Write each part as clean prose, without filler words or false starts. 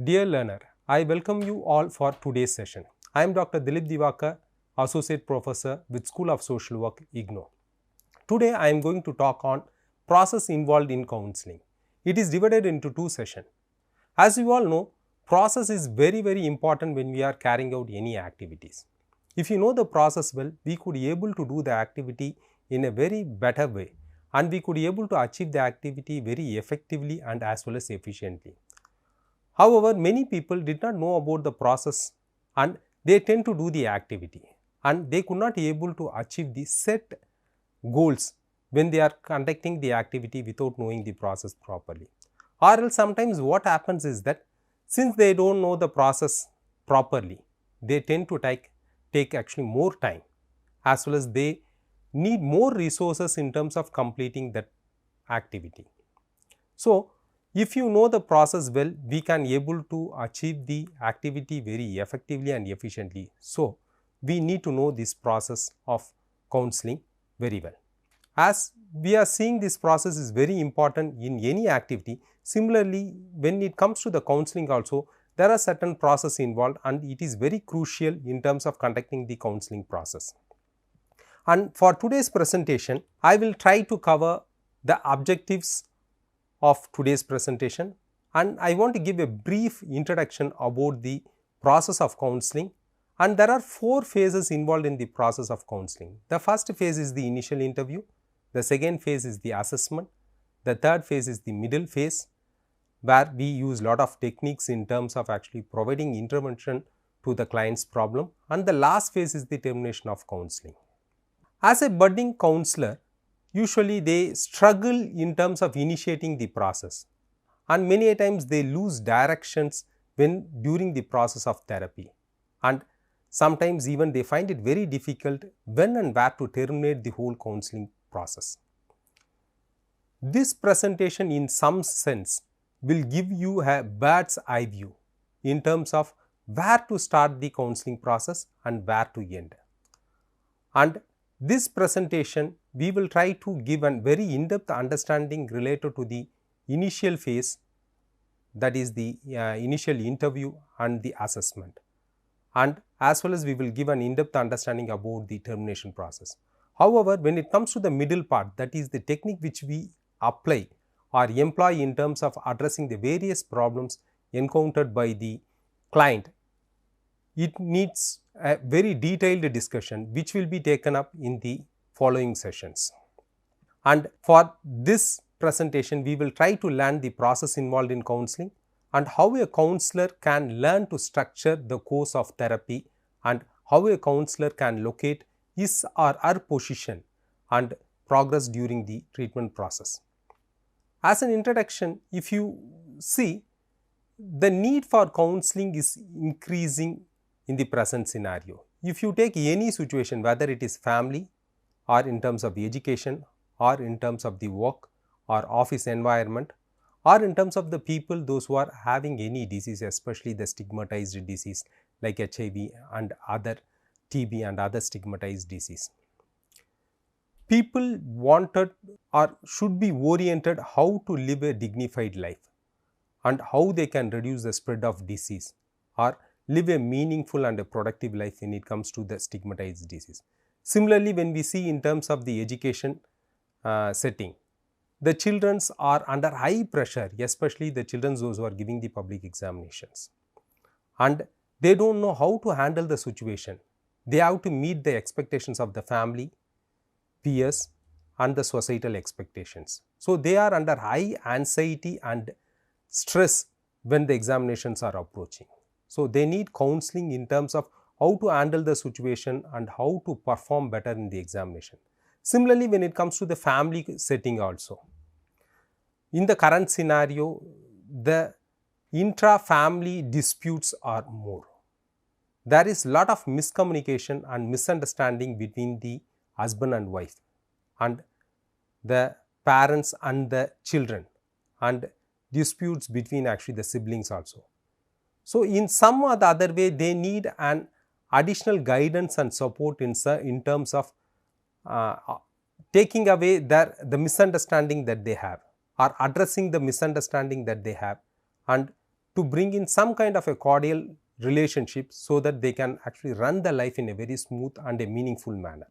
Dear learner, I welcome you all for today's session. I am Dr. Dilip Divakar, Associate Professor with School of Social Work, IGNOU. Today I am going to talk on process involved in counseling. It is divided into two sessions. As you all know, process is very important when we are carrying out any activities. If you know the process well, we could be able to do the activity in a very better way, and we could be able to achieve the activity very effectively and as well as efficiently. However, many people did not know about the process and they tend to do the activity, and they could not be able to achieve the set goals when they are conducting the activity without knowing the process properly. Or else sometimes what happens is that since they do not know the process properly, they tend to take actually more time, as well as they need more resources in terms of completing that activity. So, if you know the process well, we can able to achieve the activity very effectively and efficiently. So, we need to know this process of counseling very well. As we are seeing, this process is very important in any activity. Similarly, when it comes to the counseling also, there are certain process involved, and it is very crucial in terms of conducting the counseling process. And for today's presentation, I will try to cover the objectives of today's presentation, and I want to give a brief introduction about the process of counseling. And there are 4 phases involved in the process of counseling. The first phase is the initial interview, the second phase is the assessment, the third phase is the middle phase, where we use lot of techniques in terms of actually providing intervention to the client's problem, and the last phase is the termination of counseling. As a budding counselor, usually they struggle in terms of initiating the process, and many times they lose directions when during the process of therapy, and sometimes even they find it very difficult when and where to terminate the whole counseling process. This presentation in some sense will give you a bird's eye view in terms of where to start the counseling process and where to end. And this presentation, we will try to give a very in-depth understanding related to the initial phase, that is the initial interview and the assessment, and as well as we will give an in-depth understanding about the termination process. However, when it comes to the middle part, that is the technique which we apply or employ in terms of addressing the various problems encountered by the client, it needs a very detailed discussion which will be taken up in the following sessions. And for this presentation, we will try to learn the process involved in counseling and how a counselor can learn to structure the course of therapy, and how a counselor can locate his or her position and progress during the treatment process. As an introduction, if you see, the need for counseling is increasing in the present scenario. If you take any situation, whether it is family or in terms of education or in terms of the work or office environment, or in terms of the people, those who are having any disease, especially the stigmatized disease like HIV and other TB and other stigmatized disease, people wanted or should be oriented how to live a dignified life and how they can reduce the spread of disease or live a meaningful and a productive life when it comes to the stigmatized disease. Similarly, when we see in terms of the education setting, the children are under high pressure, especially the children those who are giving the public examinations, and they do not know how to handle the situation. They have to meet the expectations of the family, peers and the societal expectations. So, they are under high anxiety and stress when the examinations are approaching. So, they need counseling in terms of how to handle the situation and how to perform better in the examination. Similarly, when it comes to the family setting also, in the current scenario, the intra-family disputes are more. There is lot of miscommunication and misunderstanding between the husband and wife, and the parents and the children, and disputes between actually the siblings also. So, in some or the other way, they need an additional guidance and support in terms of taking away the misunderstanding that they have, or addressing the misunderstanding that they have, and to bring in some kind of a cordial relationship so that they can actually run the life in a very smooth and a meaningful manner.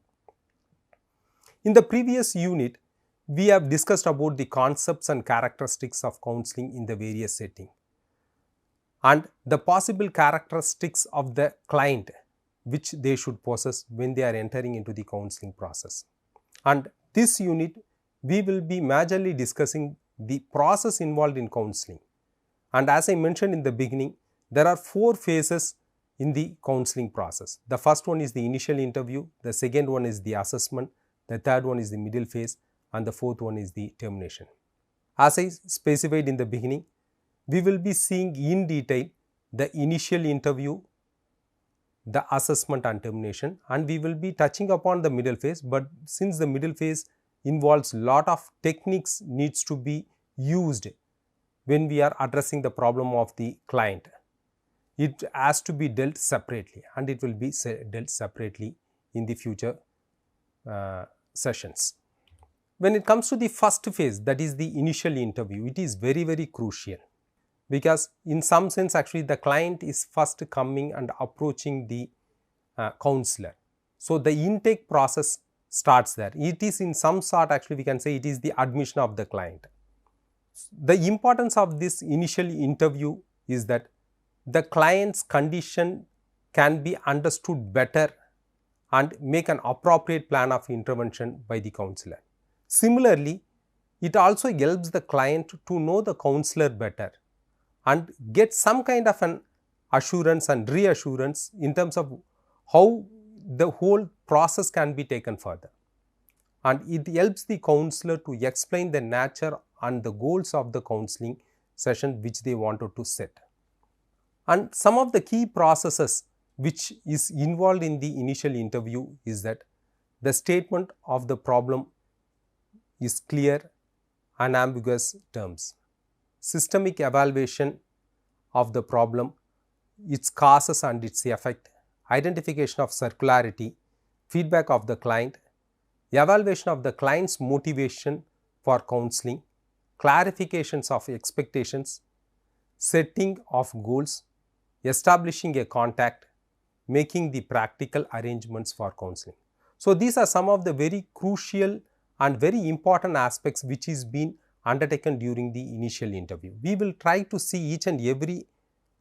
In the previous unit, we have discussed about the concepts and characteristics of counseling in the various settings and the possible characteristics of the client which they should possess when they are entering into the counseling process. And this unit, we will be majorly discussing the process involved in counseling. And as I mentioned in the beginning, there are 4 phases in the counseling process. The first one is the initial interview, the second one is the assessment, the third one is the middle phase, and the fourth one is the termination. As I specified in the beginning, we will be seeing in detail the initial interview, the assessment and termination, and we will be touching upon the middle phase, but since the middle phase involves lot of techniques needs to be used when we are addressing the problem of the client, it has to be dealt separately, and it will be dealt separately in the future sessions. When it comes to the first phase, that is the initial interview, it is very, very crucial, because in some sense actually the client is first coming and approaching the counselor. So, the intake process starts there. It is in some sort actually we can say it is the admission of the client. The importance of this initial interview is that the client's condition can be understood better and make an appropriate plan of intervention by the counselor. Similarly, it also helps the client to know the counselor better and get some kind of an assurance and reassurance in terms of how the whole process can be taken further. And it helps the counselor to explain the nature and the goals of the counseling session which they wanted to set. And some of the key processes which is involved in the initial interview is that the statement of the problem is clear, unambiguous terms. Systemic evaluation of the problem, its causes and its effect, identification of circularity, feedback of the client, evaluation of the client's motivation for counseling, clarifications of expectations, setting of goals, establishing a contact, making the practical arrangements for counseling. So, these are some of the very crucial and very important aspects which is being undertaken during the initial interview. We will try to see each and every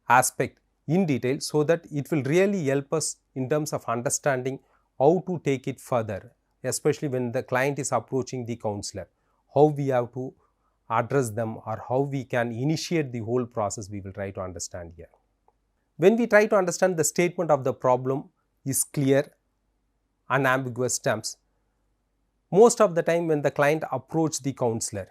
aspect in detail so that it will really help us in terms of understanding how to take it further, especially when the client is approaching the counselor, how we have to address them or how we can initiate the whole process, we will try to understand here. When we try to understand the statement of the problem is clear, unambiguous terms, most of the time when the client approach the counselor,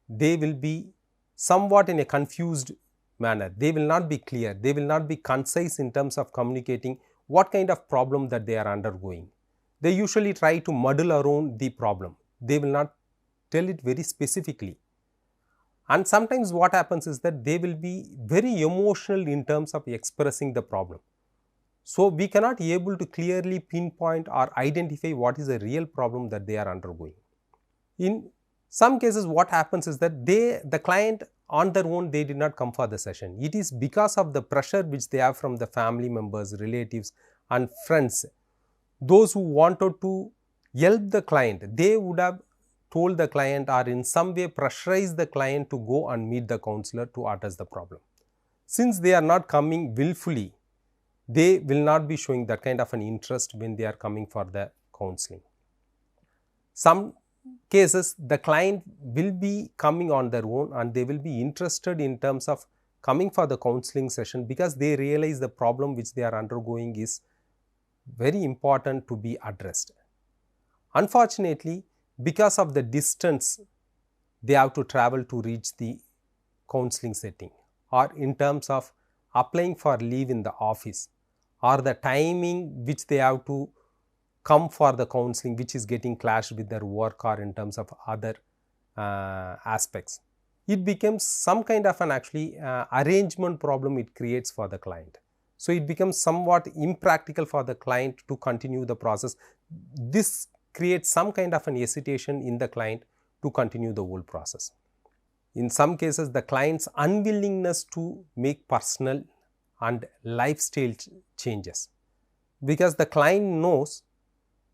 they will be somewhat in a confused manner. They will not be clear, they will not be concise in terms of communicating what kind of problem that they are undergoing. They usually try to muddle around the problem, they will not tell it very specifically. And sometimes what happens is that they will be very emotional in terms of expressing the problem. So, we cannot be able to clearly pinpoint or identify what is the real problem that they are undergoing. In some cases what happens is that the client on their own, they did not come for the session. It is because of the pressure which they have from the family members, relatives and friends. Those who wanted to help the client, they would have told the client or in some way pressurize the client to go and meet the counselor to address the problem. Since they are not coming willfully, they will not be showing that kind of an interest when they are coming for the counseling. Some cases the client will be coming on their own and they will be interested in terms of coming for the counseling session because they realize the problem which they are undergoing is very important to be addressed. Unfortunately, because of the distance they have to travel to reach the counseling setting, or in terms of applying for leave in the office, or the timing which they have to come for the counseling which is getting clashed with their work or in terms of other aspects. It becomes some kind of an actually arrangement problem it creates for the client. So, it becomes somewhat impractical for the client to continue the process. This creates some kind of an hesitation in the client to continue the whole process. in some cases the client's unwillingness to make personal and lifestyle changes, because the client knows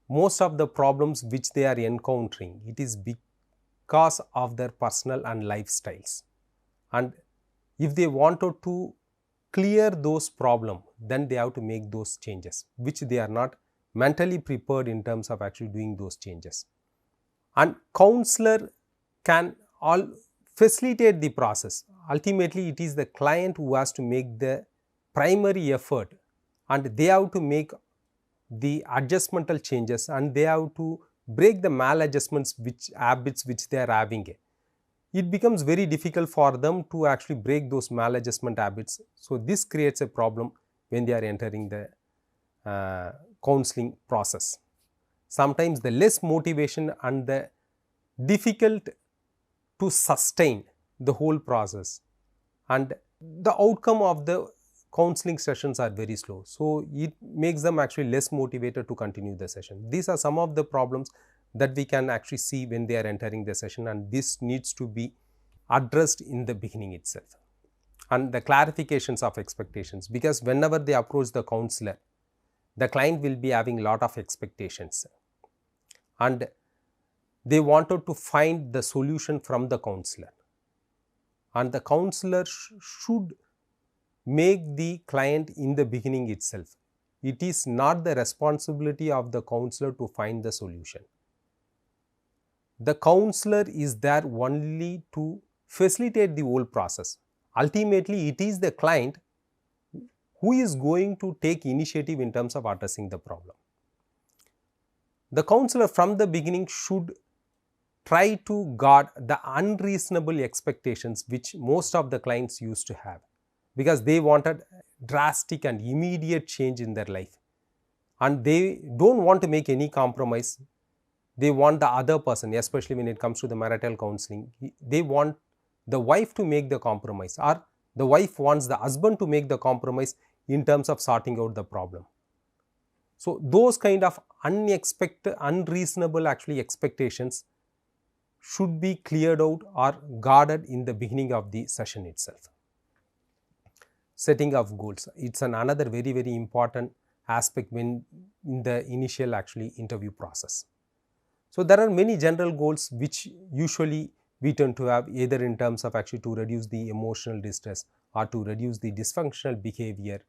most of the problems which they are encountering, it is because of their personal and lifestyles, and if they wanted to clear those problems, then they have to make those changes which they are not mentally prepared in terms of actually doing those changes. And counselor can all facilitate the process. Ultimately it is the client who has to make the primary effort, and they have to make the adjustmental changes, and they have to break the maladjustments which habits which they are having. It becomes very difficult for them to actually break those maladjustment habits. So this creates a problem when they are entering the counseling process. Sometimes the less motivation and the difficult to sustain the whole process, and the outcome of the counseling sessions are very slow. So it makes them actually less motivated to continue the session. These are some of the problems that we can actually see when they are entering the session, and this needs to be addressed in the beginning itself. And the clarifications of expectations, because whenever they approach the counselor, the client will be having lot of expectations, and they wanted to find the solution from the counselor, and the counselor should make the client in the beginning itself. It is not the responsibility of the counselor to find the solution. The counselor is there only to facilitate the whole process. Ultimately it is the client who is going to take initiative in terms of addressing the problem. The counselor from the beginning should try to guard the unreasonable expectations which most of the clients used to have, because they wanted drastic and immediate change in their life, and they don't want to make any compromise. They want the other person, especially when it comes to the marital counseling, they want the wife to make the compromise, or the wife wants the husband to make the compromise in terms of sorting out the problem. So those kind of unexpected, unreasonable actually expectations should be cleared out or guarded in the beginning of the session itself. Setting of goals, it's another very important aspect when in the initial actually interview process. So there are many general goals which usually we tend to have, either in terms of actually to reduce the emotional distress, or to reduce the dysfunctional behavior,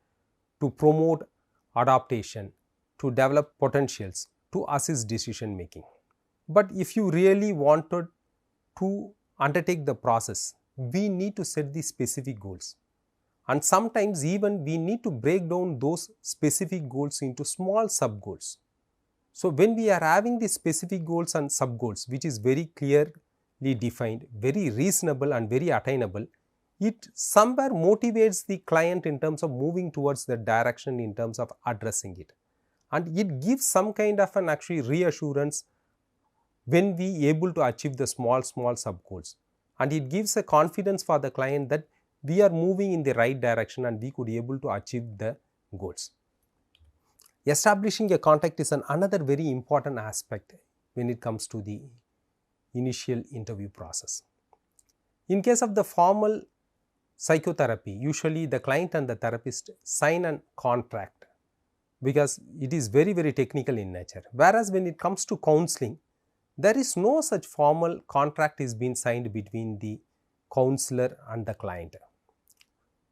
to promote adaptation, to develop potentials, to assist decision making. But if you really wanted to undertake the process, we need to set the specific goals, and sometimes even we need to break down those specific goals into small sub goals. So when we are having the specific goals and sub goals which is very clearly defined, very reasonable and very attainable, it somewhere motivates the client in terms of moving towards the direction in terms of addressing it, and it gives some kind of an actually reassurance when we able to achieve the small sub goals, and it gives a confidence for the client that we are moving in the right direction and we could be able to achieve the goals. Establishing a contact is another very important aspect when it comes to the initial interview process. In case of the formal psychotherapy, usually the client and the therapist sign a contract, because it is very technical in nature. Whereas when it comes to counseling, there is no such formal contract is being signed between the counselor and the client.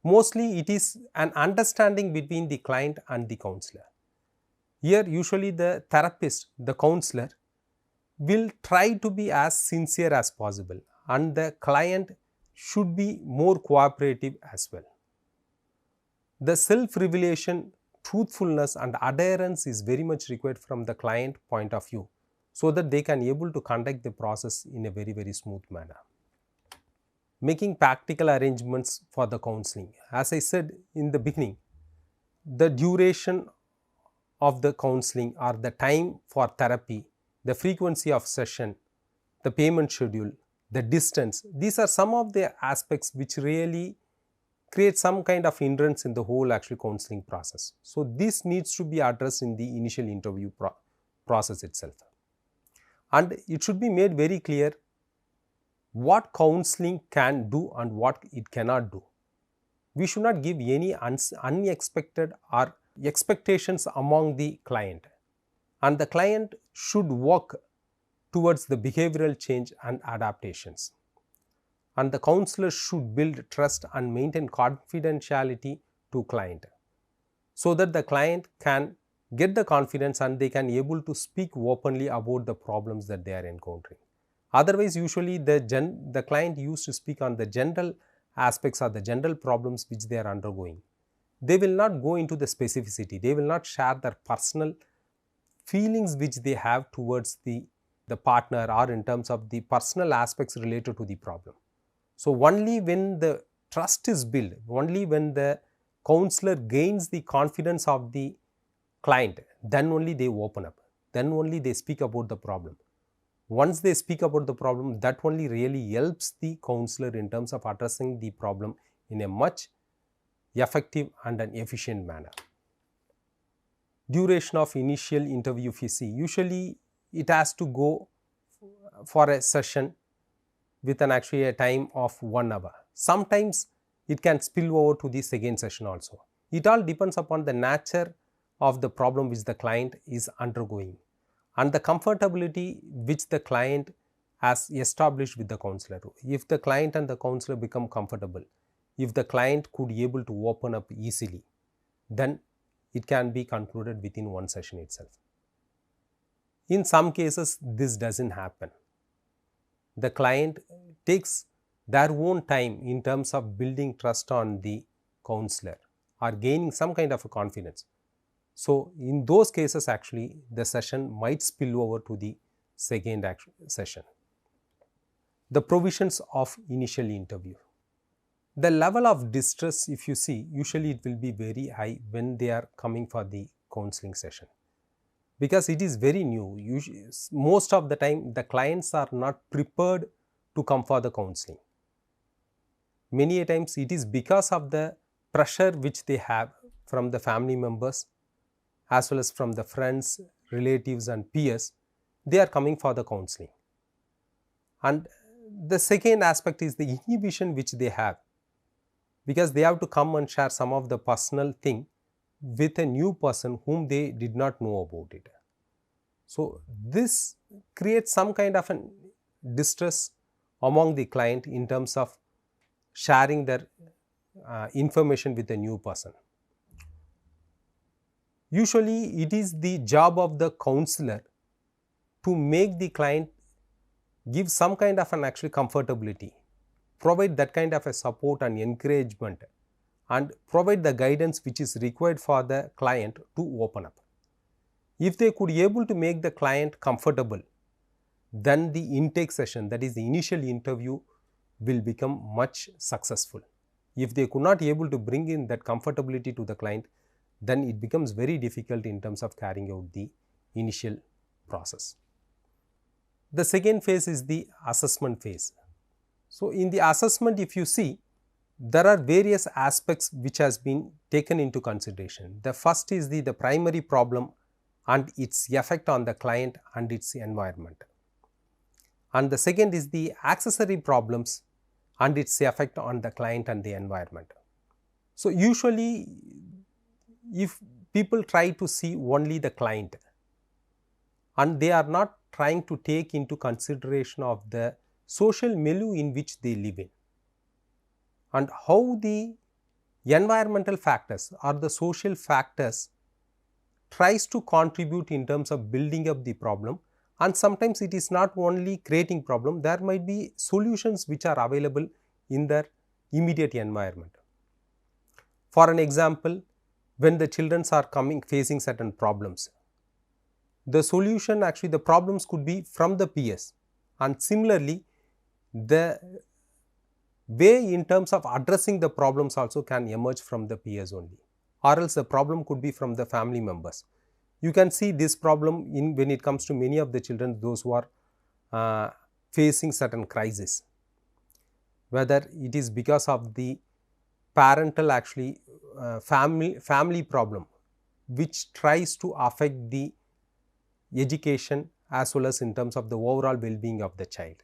Mostly it is an understanding between the client and the counselor. Here usually the therapist, the counselor, will try to be as sincere as possible, and the client should be more cooperative as well. The self-revelation, truthfulness and adherence is very much required from the client point of view, so that they can able to conduct the process in a very smooth manner. Making practical arrangements for the counseling. As I said in the beginning, the duration of the counseling or the time for therapy, the frequency of session, the payment schedule, the distance, these are some of the aspects which really create some kind of hindrance in the whole actually counseling process. So this needs to be addressed in the initial interview process itself, and it should be made very clear what counseling can do and what it cannot do. We should not give any unexpected or expectations among the client, and the client should work towards the behavioral change and adaptations, and the counselor should build trust and maintain confidentiality to client, so that the client can get the confidence and they can able to speak openly about the problems that they are encountering. Otherwise, usually the client used to speak on the general aspects or the general problems which they are undergoing. They will not go into the specificity, they will not share their personal feelings which they have towards the partner, or in terms of the personal aspects related to the problem. So only when the trust is built, only when the counselor gains the confidence of the client, then only they open up, then only they speak about the problem. Once they speak about the problem, that only really helps the counselor in terms of addressing the problem in a much effective and an efficient manner. Duration of initial interview, if you see, usually it has to go for a session with an actually a time of 1 hour. Sometimes it can spill over to the second session also. It all depends upon the nature of the problem which the client is undergoing and the comfortability which the client has established with the counselor. If the client and the counselor become comfortable, if the client could be able to open up easily, then it can be concluded within one session itself. In some cases, this doesn't happen. The client takes their own time in terms of building trust on the counselor or gaining some kind of a confidence. So, in those cases actually the session might spill over to the second session. The provisions of initial interview. The level of distress, if you see, usually it will be very high when they are coming for the counseling session, because it is very new. Usually, most of the time the clients are not prepared to come for the counseling. Many a times it is because of the pressure which they have from the family members as well as from the friends, relatives and peers, they are coming for the counseling. And the second aspect is the inhibition which they have, because they have to come and share some of the personal thing with a new person whom they did not know about it. So, this creates some kind of an distress among the client in terms of sharing their information with a new person. Usually, it is the job of the counselor to make the client give some kind of an actually comfortability, provide that kind of a support and encouragement, and provide the guidance which is required for the client to open up. If they could be able to make the client comfortable, then the intake session, that is the initial interview, will become much successful. If they could not be able to bring in that comfortability to the client, then it becomes very difficult in terms of carrying out the initial process. The second phase is the assessment phase. So, in the assessment, if you see, there are various aspects which has been taken into consideration. The first is the primary problem and its effect on the client and its environment. And the second is the accessory problems and its effect on the client and the environment. So, usually if people try to see only the client and they are not trying to take into consideration of the social milieu in which they live in and how the environmental factors or the social factors tries to contribute in terms of building up the problem, and sometimes it is not only creating problem, there might be solutions which are available in their immediate environment. For an example, when the children are facing certain problems, the solution actually the problems could be from the peers, and similarly the way in terms of addressing the problems also can emerge from the peers only, or else the problem could be from the family members. You can see this problem in when it comes to many of the children, those who are facing certain crisis, whether it is because of the parental actually family problem which tries to affect the education as well as in terms of the overall well-being of the child.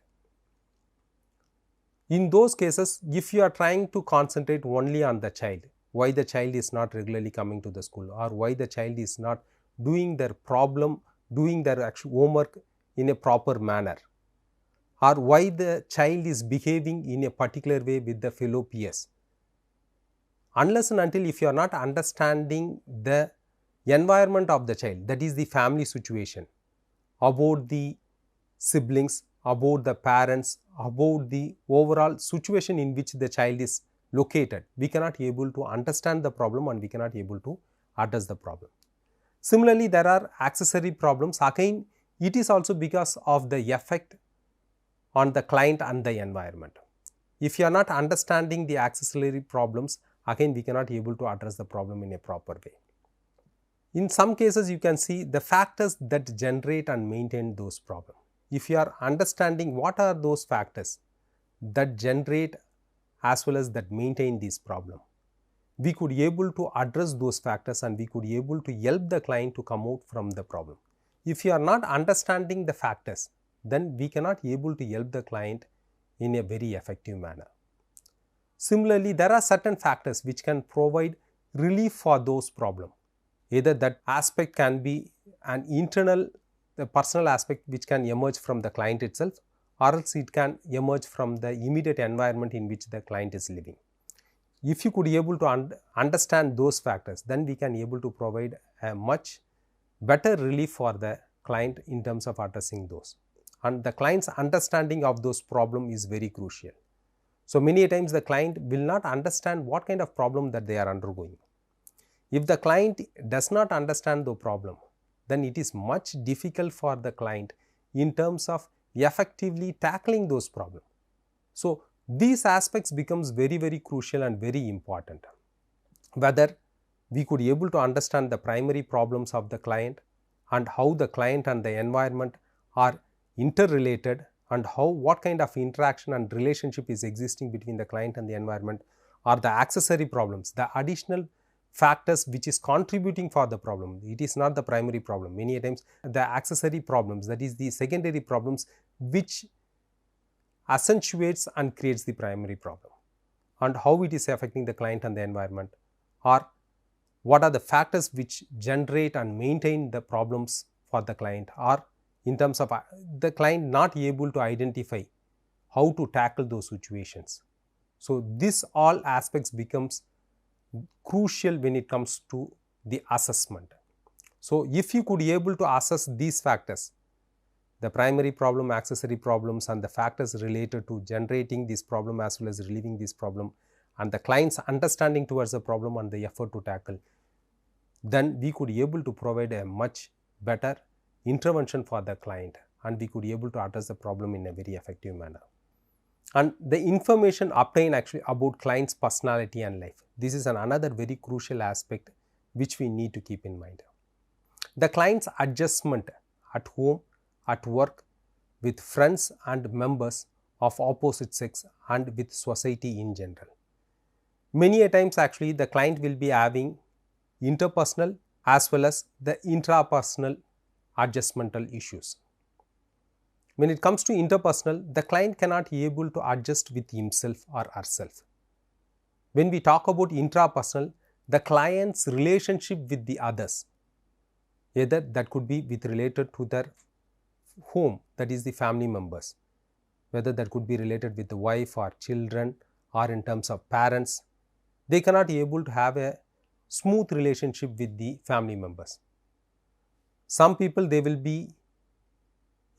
In those cases, if you are trying to concentrate only on the child, why the child is not regularly coming to the school, or why the child is not doing their actual homework in a proper manner, or why the child is behaving in a particular way with the fellow peers. Unless and until if you are not understanding the environment of the child, that is the family situation, about the siblings, about the parents, about the overall situation in which the child is located, we cannot be able to understand the problem and we cannot be able to address the problem. Similarly, there are accessory problems. Again, it is also because of the effect on the client and the environment. If you are not understanding the accessory problems, again we cannot be able to address the problem in a proper way. In some cases, you can see the factors that generate and maintain those problems. If you are understanding what are those factors that generate as well as that maintain this problem, we could be able to address those factors and we could be able to help the client to come out from the problem. If you are not understanding the factors, then we cannot be able to help the client in a very effective manner. Similarly, there are certain factors which can provide relief for those problems. Either that aspect can be an internal, the personal aspect which can emerge from the client itself, or else it can emerge from the immediate environment in which the client is living. If you could be able to understand those factors, then we can be able to provide a much better relief for the client in terms of addressing those. And the client's understanding of those problems is very crucial. So many times the client will not understand what kind of problem that they are undergoing. If the client does not understand the problem, then it is much difficult for the client in terms of effectively tackling those problems. So these aspects becomes very crucial and very important. Whether we could be able to understand the primary problems of the client and how the client and the environment are interrelated, and what kind of interaction and relationship is existing between the client and the environment, or the accessory problems, the additional factors which is contributing for the problem. It is not the primary problem. Many times the accessory problems, that is the secondary problems, which accentuates and creates the primary problem, and how it is affecting the client and the environment, or what are the factors which generate and maintain the problems for the client, or in terms of the client not able to identify how to tackle those situations. So this all aspects becomes crucial when it comes to the assessment. So if you could be able to assess these factors, the primary problem, accessory problems, and the factors related to generating this problem as well as relieving this problem, and the client's understanding towards the problem and the effort to tackle, then we could be able to provide a much better intervention for the client, and we could be able to address the problem in a very effective manner. And the information obtained actually about client's personality and life, this is another very crucial aspect which we need to keep in mind. The client's adjustment at home, at work, with friends and members of opposite sex, and with society in general. Many a times actually the client will be having interpersonal as well as the intrapersonal adjustmental issues. When it comes to interpersonal, the client cannot be able to adjust with himself or herself. When we talk about intrapersonal, the client's relationship with the others, either that could be with related to their home, that is the family members, whether that could be related with the wife or children, or in terms of parents, they cannot be able to have a smooth relationship with the family members. Some people, they will be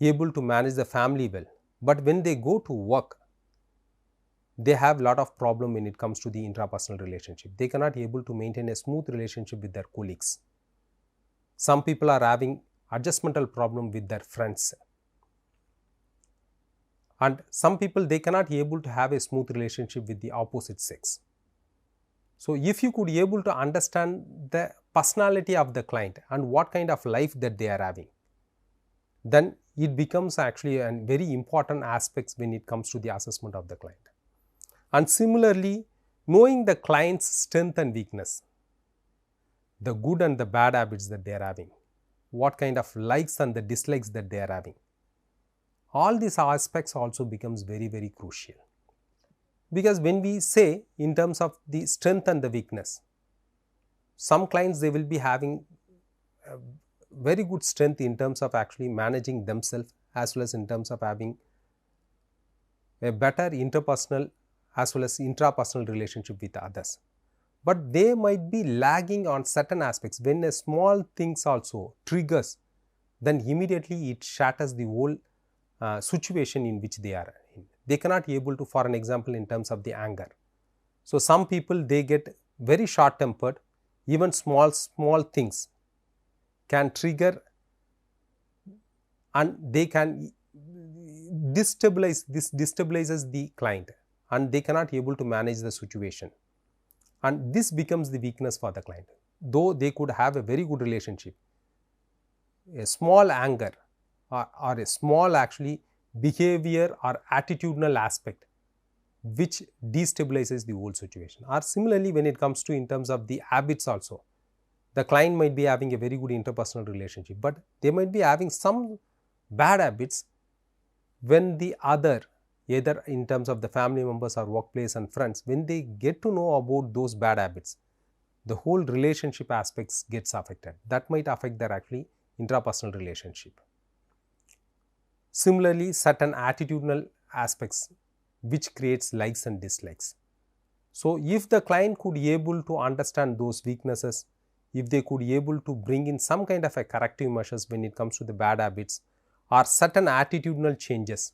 able to manage the family well, but when they go to work, they have lot of problem when it comes to the intrapersonal relationship. They cannot be able to maintain a smooth relationship with their colleagues. Some people are having adjustmental problem with their friends, and some people, they cannot be able to have a smooth relationship with the opposite sex. So if you could be able to understand the personality of the client and what kind of life that they are having, then it becomes actually a very important aspects when it comes to the assessment of the client. And similarly, knowing the client's strength and weakness, the good and the bad habits that they are having, what kind of likes and the dislikes that they are having, all these aspects also becomes very crucial. Because when we say in terms of the strength and the weakness, some clients they will be having very good strength in terms of actually managing themselves, as well as in terms of having a better interpersonal as well as intrapersonal relationship with others. But they might be lagging on certain aspects. When a small things also triggers, then immediately it shatters the whole situation in which they are in. They cannot be able to, for an example, in terms of the anger. So, some people they get very short tempered, even small things can trigger and they can destabilizes the client, and they cannot be able to manage the situation, and this becomes the weakness for the client. Though they could have a very good relationship, a small anger or a small actually behavior or attitudinal aspect which destabilizes the whole situation. Or similarly, when it comes to in terms of the habits also, the client might be having a very good interpersonal relationship, but they might be having some bad habits. When the other, either in terms of the family members or workplace and friends, when they get to know about those bad habits, the whole relationship aspects gets affected. That might affect their actually intrapersonal relationship. Similarly, certain attitudinal aspects which creates likes and dislikes. So, if the client could be able to understand those weaknesses, if they could be able to bring in some kind of a corrective measures when it comes to the bad habits or certain attitudinal changes,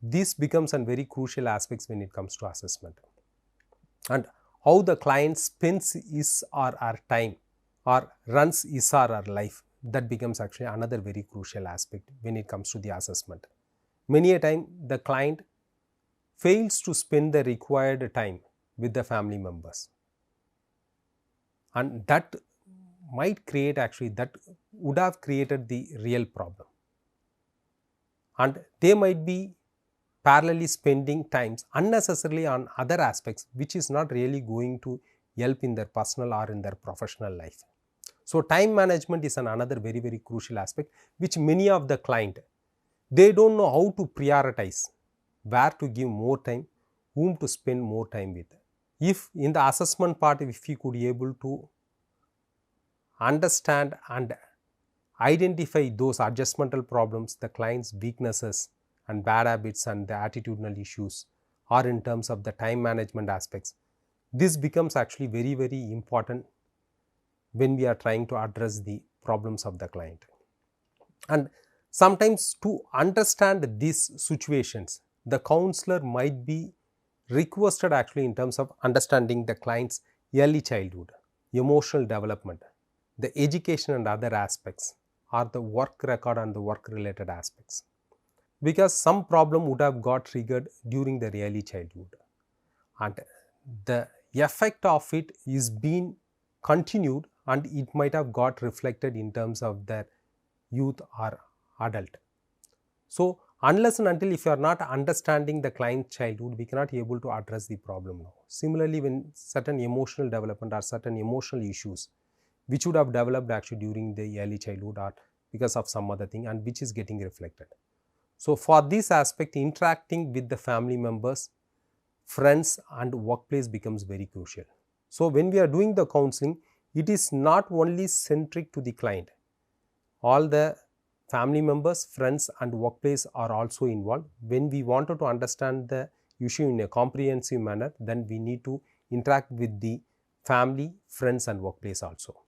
this becomes a very crucial aspects when it comes to assessment. And how the client spends his or her time or runs his or her life, that becomes actually another very crucial aspect when it comes to the assessment. Many a time the client fails to spend the required time with the family members, and that might create actually, that would have created the real problem, and they might be parallelly spending times unnecessarily on other aspects which is not really going to help in their personal or in their professional life. So, time management is another very crucial aspect which many of the client, they do not know how to prioritize, where to give more time, whom to spend more time with. If in the assessment part, if we could be able to understand and identify those adjustmental problems, the client's weaknesses and bad habits and the attitudinal issues, or in terms of the time management aspects, this becomes actually very important when we are trying to address the problems of the client. And sometimes to understand these situations, the counselor might be requested actually in terms of understanding the client's early childhood, emotional development, the education and other aspects, or the work record and the work related aspects, because some problem would have got triggered during the early childhood, and the effect of it is being continued, and it might have got reflected in terms of their youth or adult. So, unless and until if you are not understanding the client's childhood, we cannot be able to address the problem now. Similarly, when certain emotional development or certain emotional issues which would have developed actually during the early childhood or because of some other thing, and which is getting reflected. So, for this aspect, interacting with the family members, friends and workplace becomes very crucial. So, when we are doing the counseling, it is not only centric to the client, all the family members, friends and workplace are also involved. When we wanted to understand the issue in a comprehensive manner, then we need to interact with the family, friends and workplace also.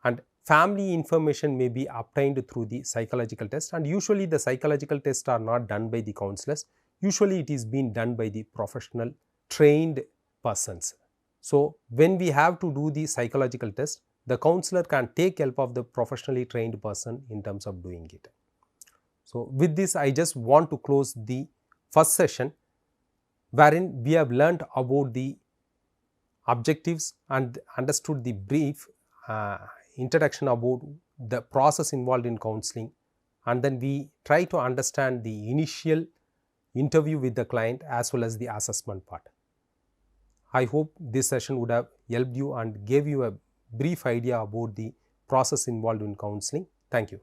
And family information may be obtained through the psychological test, and usually the psychological tests are not done by the counselors, usually it is being done by the professional trained persons. So, when we have to do the psychological test, the counselor can take help of the professionally trained person in terms of doing it. So, with this I just want to close the first session, wherein we have learnt about the objectives and understood the brief introduction about the process involved in counseling, and then we try to understand the initial interview with the client as well as the assessment part. I hope this session would have helped you and gave you a brief idea about the process involved in counseling. Thank you.